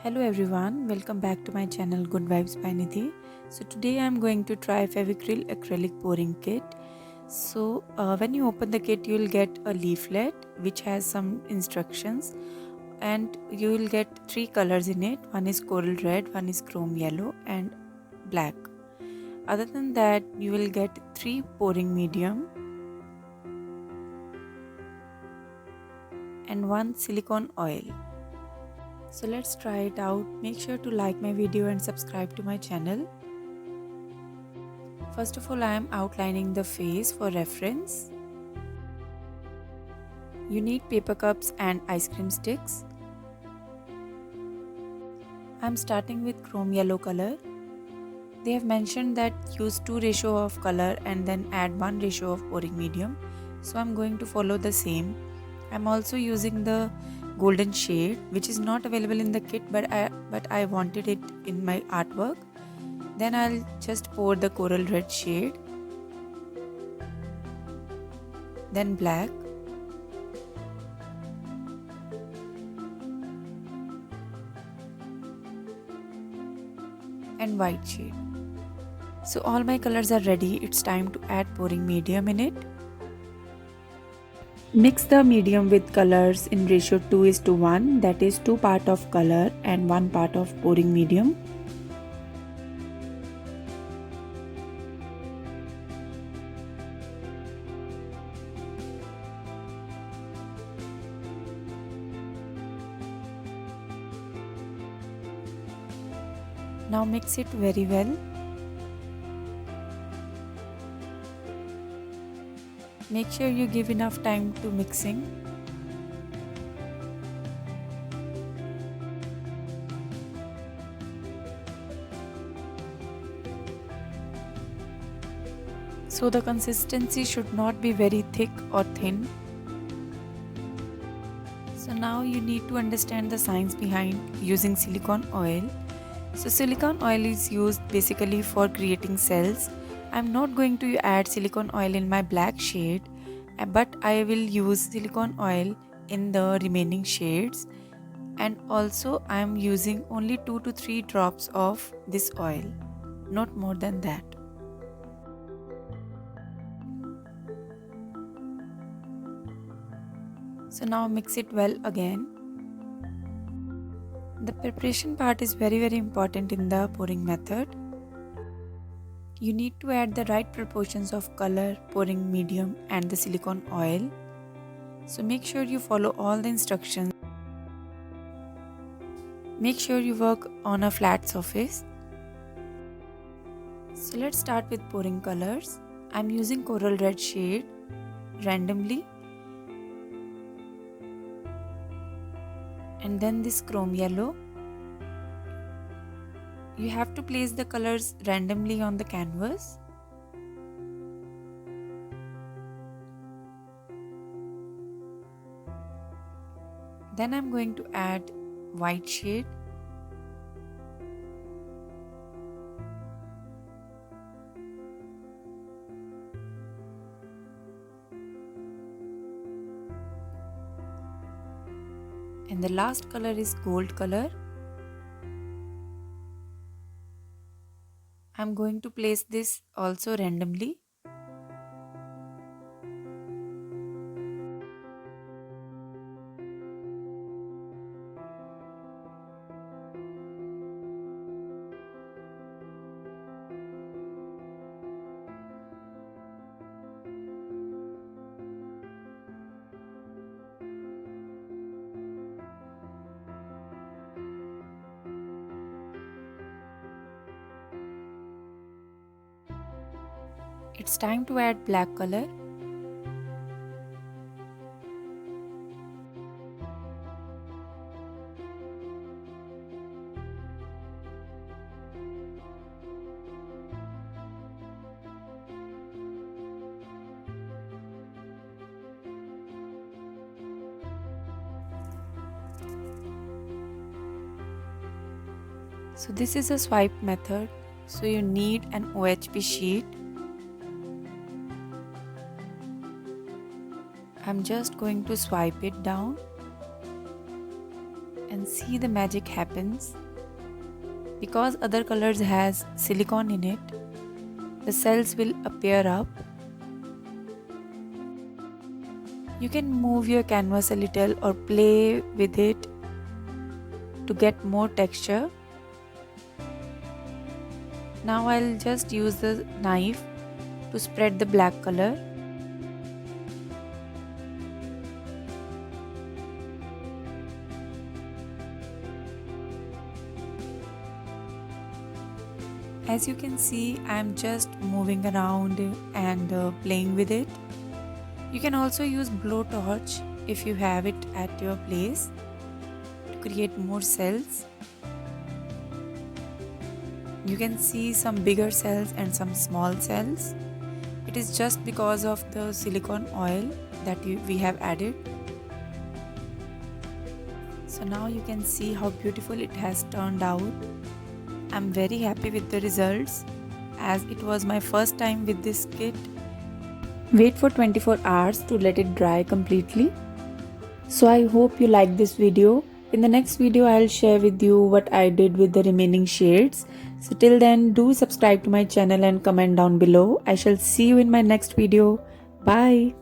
Hello everyone, welcome back to my channel Goodvibes by Nidhi. So today I am going to try Fevicryl acrylic pouring kit. So when you open the kit, you will get a leaflet which has some instructions, and you will get three colors in it. One is coral red, one is chrome yellow and black. Other than that, you will get three pouring medium and one silicone oil. So let's try it out. Make sure to like my video and subscribe to my channel. First of all, I am outlining the face for reference. You need paper cups and ice cream sticks. I am starting with chrome yellow color. They have mentioned that use 2 ratio of color and then add 1 ratio of pouring medium. So I am going to follow the same. I am also using the golden shade, which is not available in the kit, but I wanted it in my artwork. Then I'll just pour the coral red shade, then black, and white shade. So all my colors are ready. It's time to add pouring medium in it. Mix the medium with colors in ratio 2:1, that is 2 part of color and 1 part of pouring medium. Now mix it very well. Make sure you give enough time to mixing. So the consistency should not be very thick or thin. So now you need to understand the science behind using silicone oil. So silicone oil is used basically for creating cells. I'm not going to add silicone oil in my black shade, but I will use silicone oil in the remaining shades, and also I am using only 2 to 3 drops of this oil, not more than that. So now mix it well again. The preparation part is very important in the pouring method. You need to add the right proportions of color, pouring medium and the silicone oil. So make sure you follow all the instructions. Make sure you work on a flat surface. So let's start with pouring colors. I'm using coral red shade randomly, and then this chrome yellow. You have to place the colors randomly on the canvas. Then I'm going to add white shade. And the last color is gold color. I'm going to place this also randomly. It's time to add black color. So this is a swipe method. So you need an OHP sheet. I'm just going to swipe it down and see see the magic happens. Because other colors has silicone in it, the cells will appear up. You can move your canvas a little or play with it to get more texture. Now I'll just use the knife to spread the black color. As you can see, I'm just moving around and playing with it. You can also use blowtorch if you have it at your place to create more cells. You can see some bigger cells and some small cells. It is just because of the silicone oil that we have added. So now you can see how beautiful it has turned out. I'm very happy with the results as it was my first time with this kit. Wait for 24 hours to let it dry completely. So I hope you like this video. In the next video I'll share with you what I did with the remaining shades. So till then, do subscribe to my channel and comment down below. I shall see you in my next video. Bye.